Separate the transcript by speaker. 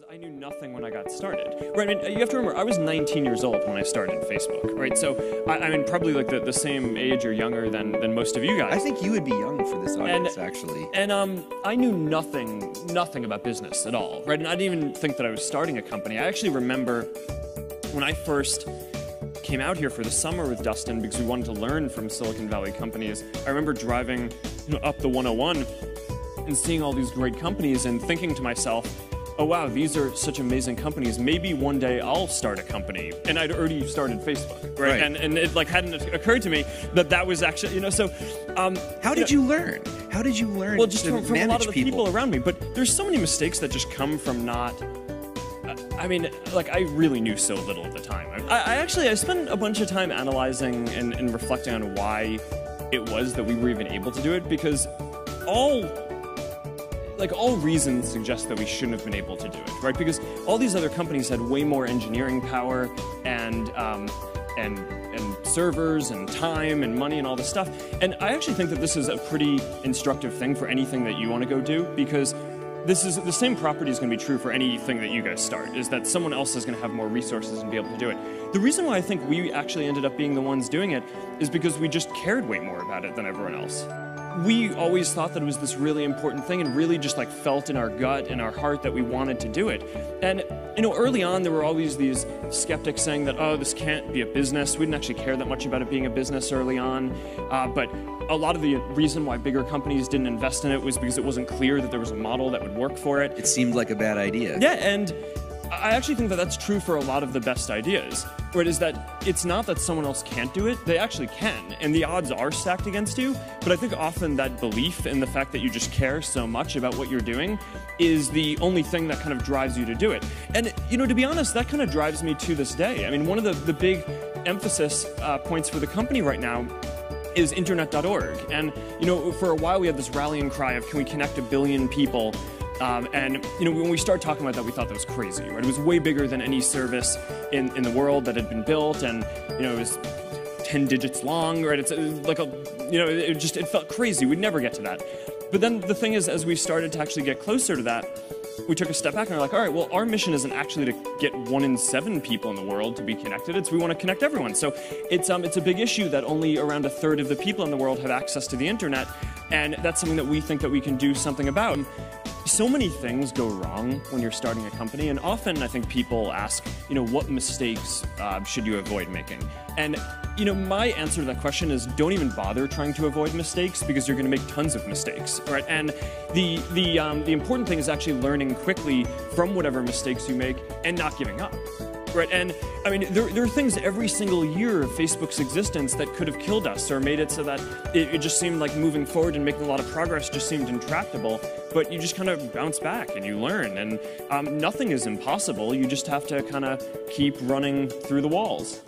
Speaker 1: I knew nothing when I got started, right? I mean, you have to remember, I was 19 years old when I started Facebook, right? So, I mean, probably like the same age or younger than most of you guys.
Speaker 2: I think you would be young for this audience, actually.
Speaker 1: And I knew nothing about business at all, right? And I didn't even think that I was starting a company. I actually remember when I first came out here for the summer with Dustin because we wanted to learn from Silicon Valley companies. I remember driving up the 101 and seeing all these great companies and thinking to myself, oh wow, these are such amazing companies. Maybe one day I'll start a company. And I'd already started Facebook, right? And it like hadn't occurred to me that was actually, so.
Speaker 2: How did you learn? How did you learn
Speaker 1: well, just
Speaker 2: to
Speaker 1: from a lot of the
Speaker 2: people
Speaker 1: around me. But there's so many mistakes that just come from not. I mean, like I really knew so little at the time. I spent a bunch of time analyzing and reflecting on why it was that we were even able to do it, because all reasons suggest that we shouldn't have been able to do it, right? Because all these other companies had way more engineering power and servers and time and money and all this stuff. And I actually think that this is a pretty instructive thing for anything that you want to go do, because this is the same property is going to be true for anything that you guys start, is that someone else is going to have more resources and be able to do it. The reason why I think we actually ended up being the ones doing it is because we just cared way more about it than everyone else. We always thought that it was this really important thing and really just like felt in our gut, in our heart that we wanted to do it. And, early on there were always these skeptics saying that, oh, this can't be a business. We didn't actually care that much about it being a business early on. But a lot of the reason why bigger companies didn't invest in it was because it wasn't clear that there was a model that would work for it.
Speaker 2: It seemed like a bad idea.
Speaker 1: Yeah, and I actually think that that's true for a lot of the best ideas, where it is that it's not that someone else can't do it, they actually can, and the odds are stacked against you, but I think often that belief in the fact that you just care so much about what you're doing is the only thing that kind of drives you to do it. And, to be honest, that kind of drives me to this day. I mean, one of the big emphasis points for the company right now is internet.org, and, for a while we had this rallying cry of, can we connect 1 billion people? And when we started talking about that, we thought that was crazy, right? It was way bigger than any service in the world that had been built, and it was 10 digits long, right? It's like it felt crazy. We'd never get to that. But then the thing is, as we started to actually get closer to that, we took a step back and we're like, all right, well, our mission isn't actually to get 1 in 7 people in the world to be connected. It's we want to connect everyone. So it's a big issue that only around 1/3 of the people in the world have access to the internet, and that's something that we think that we can do something about. So many things go wrong when you're starting a company, and often I think people ask, what mistakes should you avoid making? And my answer to that question is don't even bother trying to avoid mistakes, because you're going to make tons of mistakes, right? And the important thing is actually learning quickly from whatever mistakes you make and not giving up. Right, and I mean, there are things every single year of Facebook's existence that could have killed us or made it so that it just seemed like moving forward and making a lot of progress just seemed intractable. But you just kind of bounce back and you learn, and nothing is impossible. You just have to kind of keep running through the walls.